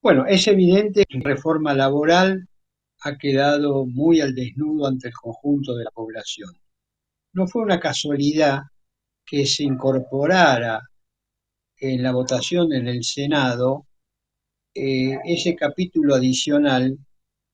Bueno, es evidente que la reforma laboral ha quedado muy al desnudo ante el conjunto de la población. No fue una casualidad que se incorporara en la votación en el Senado ese capítulo adicional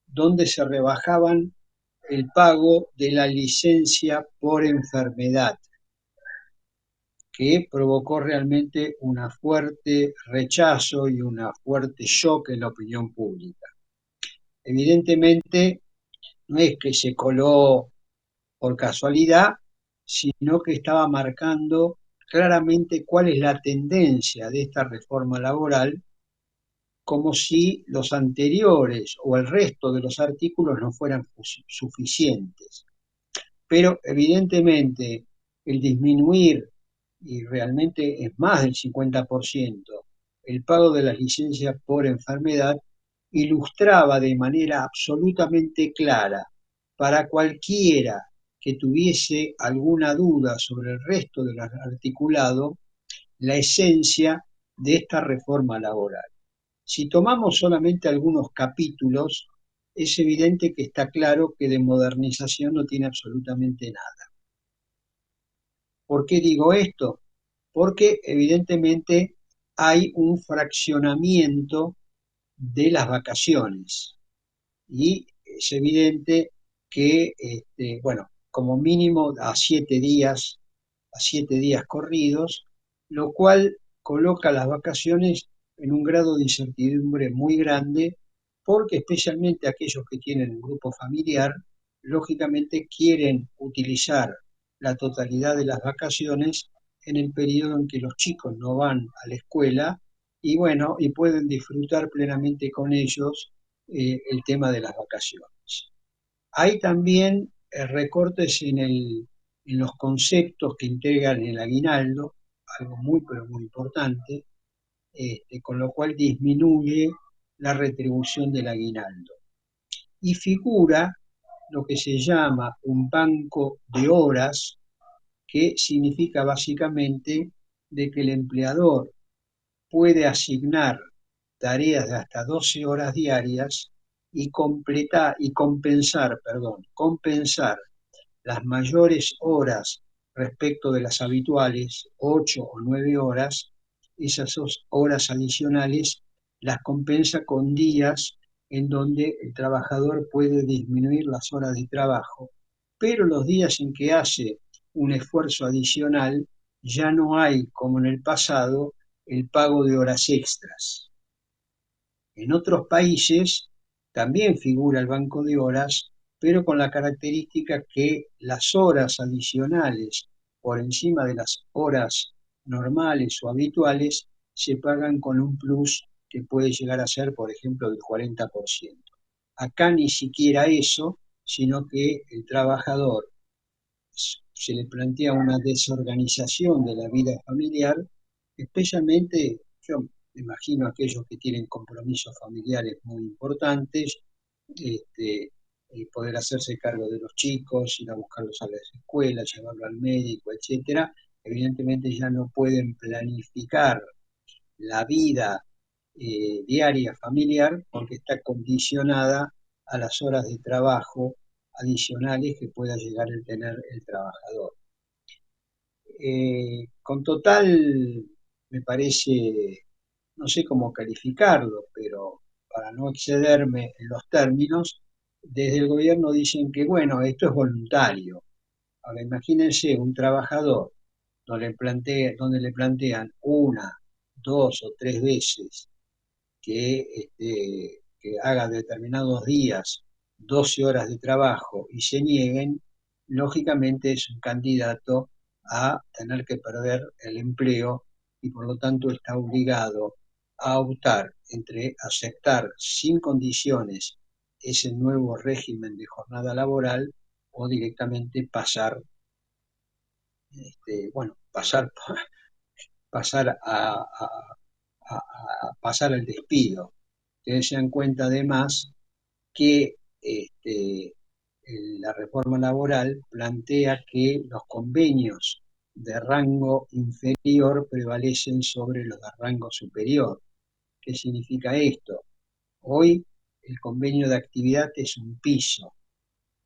donde se rebajaban el pago de la licencia por enfermedad, que provocó realmente un fuerte rechazo y un fuerte shock en la opinión pública. Evidentemente, no es que se coló por casualidad, sino que estaba marcando claramente cuál es la tendencia de esta reforma laboral, como si los anteriores o el resto de los artículos no fueran suficientes. Pero evidentemente el disminuir, y realmente es más del 50%, el pago de las licencias por enfermedad, ilustraba de manera absolutamente clara para cualquiera que tuviese alguna duda sobre el resto del articulado la esencia de esta reforma laboral. Si tomamos solamente algunos capítulos, es evidente que está claro que de modernización no tiene absolutamente nada. ¿Por qué digo esto? Porque evidentemente hay un fraccionamiento de las vacaciones y es evidente que, bueno, como mínimo a 7 días corridos, lo cual coloca las vacaciones en un grado de incertidumbre muy grande, porque especialmente aquellos que tienen un grupo familiar, lógicamente quieren utilizar la totalidad de las vacaciones en el periodo en que los chicos no van a la escuela y bueno, y pueden disfrutar plenamente con ellos el tema de las vacaciones. Hay también recortes en los conceptos que integran el aguinaldo, algo muy pero muy importante, con lo cual disminuye la retribución del aguinaldo. Y figura lo que se llama un banco de horas, que significa básicamente de que el empleador puede asignar tareas de hasta 12 horas diarias y compensar las mayores horas respecto de las habituales, 8 o 9 horas, esas 2 horas adicionales las compensa con días en donde el trabajador puede disminuir las horas de trabajo, pero los días en que hace un esfuerzo adicional ya no hay, como en el pasado, el pago de horas extras. En otros países también figura el banco de horas, pero con la característica que las horas adicionales por encima de las horas normales o habituales se pagan con un plus que puede llegar a ser, por ejemplo, del 40%. Acá ni siquiera eso, sino que el trabajador se le plantea una desorganización de la vida familiar, especialmente, yo me imagino, aquellos que tienen compromisos familiares muy importantes, este, poder hacerse cargo de los chicos, ir a buscarlos a las escuelas, llevarlo al médico, etcétera, evidentemente ya no pueden planificar la vida diaria familiar porque está condicionada a las horas de trabajo adicionales que pueda llegar a tener el trabajador. Con total, me parece, no sé cómo calificarlo, pero para no excederme en los términos, desde el gobierno dicen que, bueno, esto es voluntario. Ahora, imagínense un trabajador donde le plantean una, 2 o 3 veces que haga determinados días 12 horas de trabajo y se nieguen, lógicamente es un candidato a tener que perder el empleo y por lo tanto está obligado a optar entre aceptar sin condiciones ese nuevo régimen de jornada laboral o directamente bueno, pasar pasar al despido. Ustedes se dan cuenta además que la reforma laboral plantea que los convenios de rango inferior prevalecen sobre los de rango superior. ¿Qué significa esto? Hoy el convenio de actividad es un piso.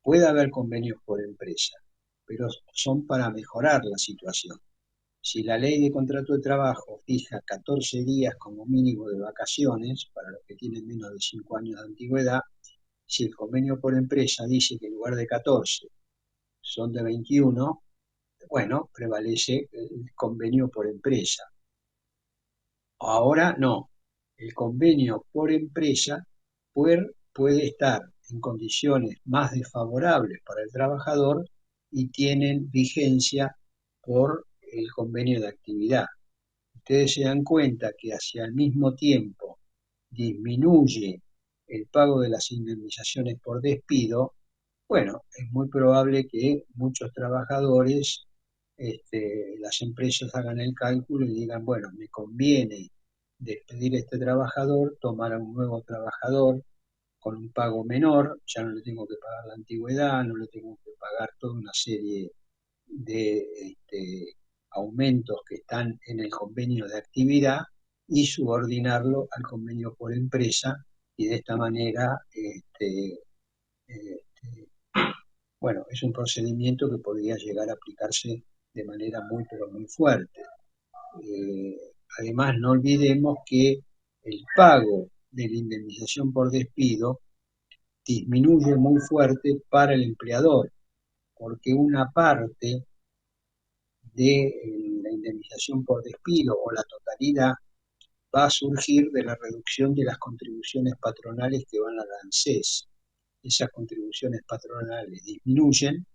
Puede haber convenios por empresa, pero son para mejorar la situación. Si la ley de contrato de trabajo fija 14 días como mínimo de vacaciones para los que tienen menos de 5 años de antigüedad, si el convenio por empresa dice que en lugar de 14 son de 21, bueno, prevalece el convenio por empresa. Ahora no, el convenio por empresa puede estar en condiciones más desfavorables para el trabajador y tienen vigencia por el convenio de actividad. Ustedes se dan cuenta que hacia el mismo tiempo disminuye el pago de las indemnizaciones por despido. Bueno, es muy probable que muchos trabajadores, las empresas hagan el cálculo y digan, bueno, me conviene despedir a este trabajador, tomar a un nuevo trabajador con un pago menor, ya no le tengo que pagar la antigüedad, no le tengo que pagar toda una serie de aumentos que están en el convenio de actividad y subordinarlo al convenio por empresa y de esta manera, bueno, es un procedimiento que podría llegar a aplicarse de manera muy, pero muy fuerte. Eh, Además, no olvidemos que el pago de la indemnización por despido disminuye muy fuerte para el empleador, porque una parte de la indemnización por despido o la totalidad va a surgir de la reducción de las contribuciones patronales que van a la ANSES. Esas contribuciones patronales disminuyen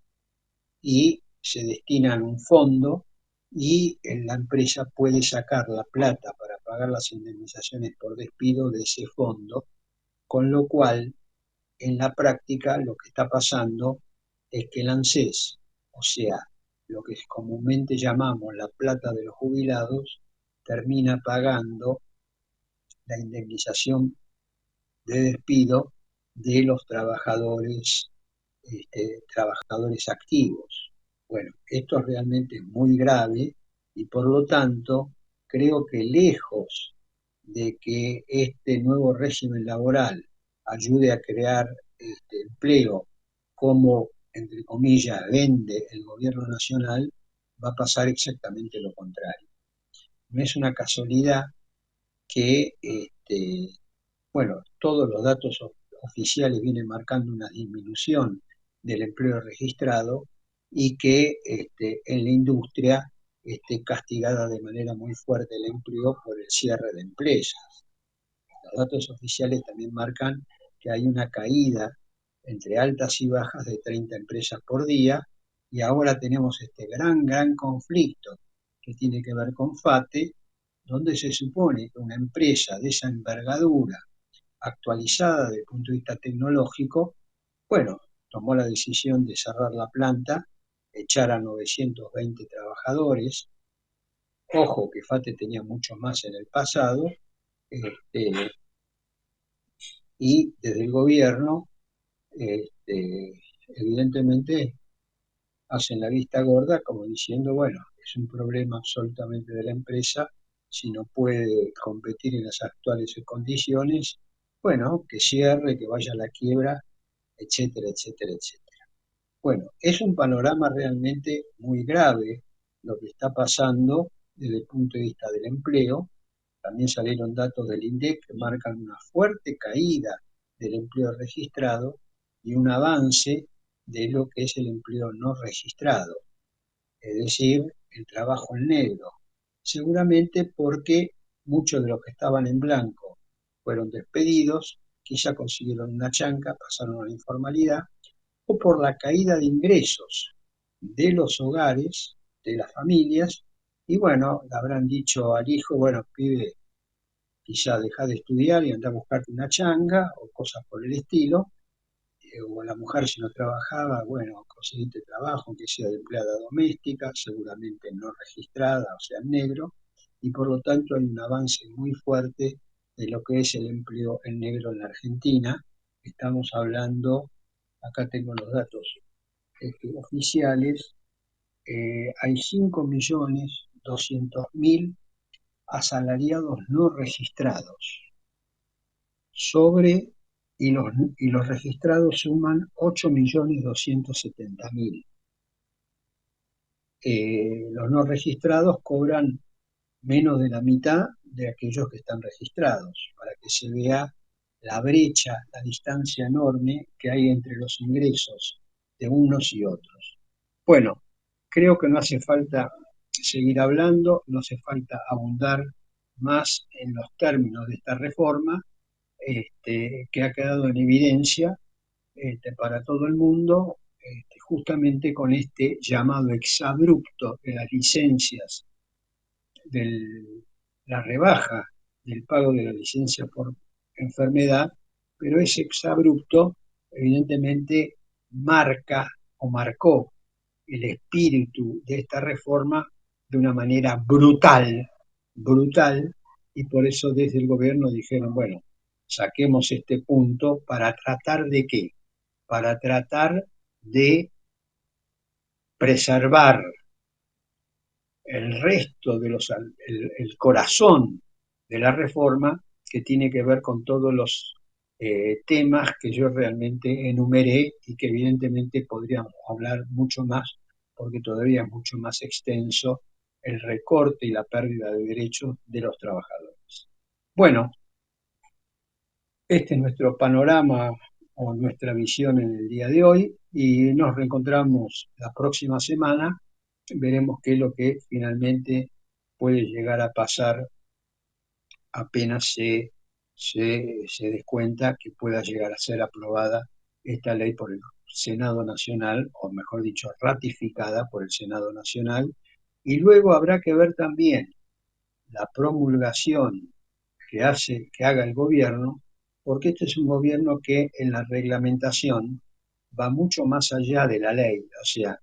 y se destinan a un fondo y la empresa puede sacar la plata para pagar las indemnizaciones por despido de ese fondo, con lo cual en la práctica lo que está pasando es que el ANSES, o sea, lo que comúnmente llamamos la plata de los jubilados, termina pagando la indemnización de despido de los trabajadores activos. Bueno, esto realmente es muy grave y por lo tanto creo que lejos de que este nuevo régimen laboral ayude a crear empleo como, entre comillas, vende el gobierno nacional, va a pasar exactamente lo contrario. No es una casualidad que, bueno, todos los datos oficiales vienen marcando una disminución del empleo registrado y que en la industria esté castigada de manera muy fuerte el empleo por el cierre de empresas. Los datos oficiales también marcan que hay una caída entre altas y bajas de 30 empresas por día y ahora tenemos este gran conflicto que tiene que ver con FATE, donde se supone que una empresa de esa envergadura, actualizada desde el punto de vista tecnológico, bueno, tomó la decisión de cerrar la planta, echar a 920 trabajadores. Ojo que FATE tenía mucho más en el pasado, este, y desde el gobierno, evidentemente, hacen la vista gorda como diciendo, bueno, es un problema absolutamente de la empresa, si no puede competir en las actuales condiciones, bueno, que cierre, que vaya a la quiebra, etcétera, etcétera, etcétera. Bueno, es un panorama realmente muy grave lo que está pasando desde el punto de vista del empleo. También salieron datos del INDEC que marcan una fuerte caída del empleo registrado y un avance de lo que es el empleo no registrado, es decir, el trabajo en negro. Seguramente porque muchos de los que estaban en blanco fueron despedidos, quizá consiguieron una chanca, pasaron a la informalidad, o por la caída de ingresos de los hogares, de las familias, y bueno, le habrán dicho al hijo, bueno, pibe, quizá deja de estudiar y anda a buscarte una changa o cosas por el estilo, o la mujer si no trabajaba, bueno, conseguiste trabajo, aunque sea de empleada doméstica, seguramente no registrada, o sea, en negro, y por lo tanto hay un avance muy fuerte de lo que es el empleo en negro en la Argentina. Estamos hablando, acá tengo los datos oficiales, hay 5.200.000 asalariados no registrados. sobre, y los registrados suman 8.270.000. Los no registrados cobran menos de la mitad de aquellos que están registrados, para que se vea la brecha, la distancia enorme que hay entre los ingresos de unos y otros. Bueno, creo que no hace falta seguir hablando, no hace falta abundar más en los términos de esta reforma, que ha quedado en evidencia, para todo el mundo, justamente con este llamado exabrupto de las licencias, de la rebaja del pago de la licencia por enfermedad, pero ese exabrupto evidentemente marca o marcó el espíritu de esta reforma de una manera brutal, brutal, y por eso desde el gobierno dijeron, bueno, saquemos este punto para tratar de qué, para tratar de preservar el resto de el corazón de la reforma, que tiene que ver con todos los temas que yo realmente enumeré y que evidentemente podríamos hablar mucho más, porque todavía es mucho más extenso el recorte y la pérdida de derechos de los trabajadores. Bueno, este es nuestro panorama o nuestra visión en el día de hoy, y nos reencontramos la próxima semana. Veremos qué es lo que finalmente puede llegar a pasar apenas se des cuenta que pueda llegar a ser aprobada esta ley por el Senado Nacional, o mejor dicho, ratificada por el Senado Nacional. Y luego habrá que ver también la promulgación que haga el gobierno, porque este es un gobierno que en la reglamentación va mucho más allá de la ley, o sea,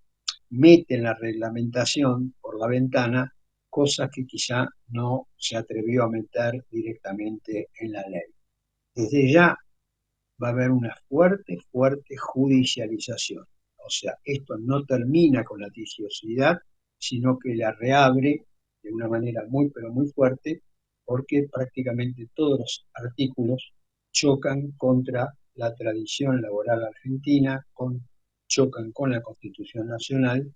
mete en la reglamentación por la ventana cosas que quizá no se atrevió a meter directamente en la ley. Desde ya va a haber una fuerte, fuerte judicialización. O sea, esto no termina con la litigiosidad, sino que la reabre de una manera muy, pero muy fuerte, porque prácticamente todos los artículos chocan contra la tradición laboral argentina, chocan con la Constitución Nacional,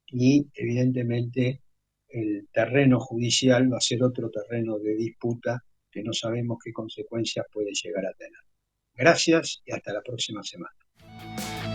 y evidentemente el terreno judicial va a ser otro terreno de disputa que no sabemos qué consecuencias puede llegar a tener. Gracias y hasta la próxima semana.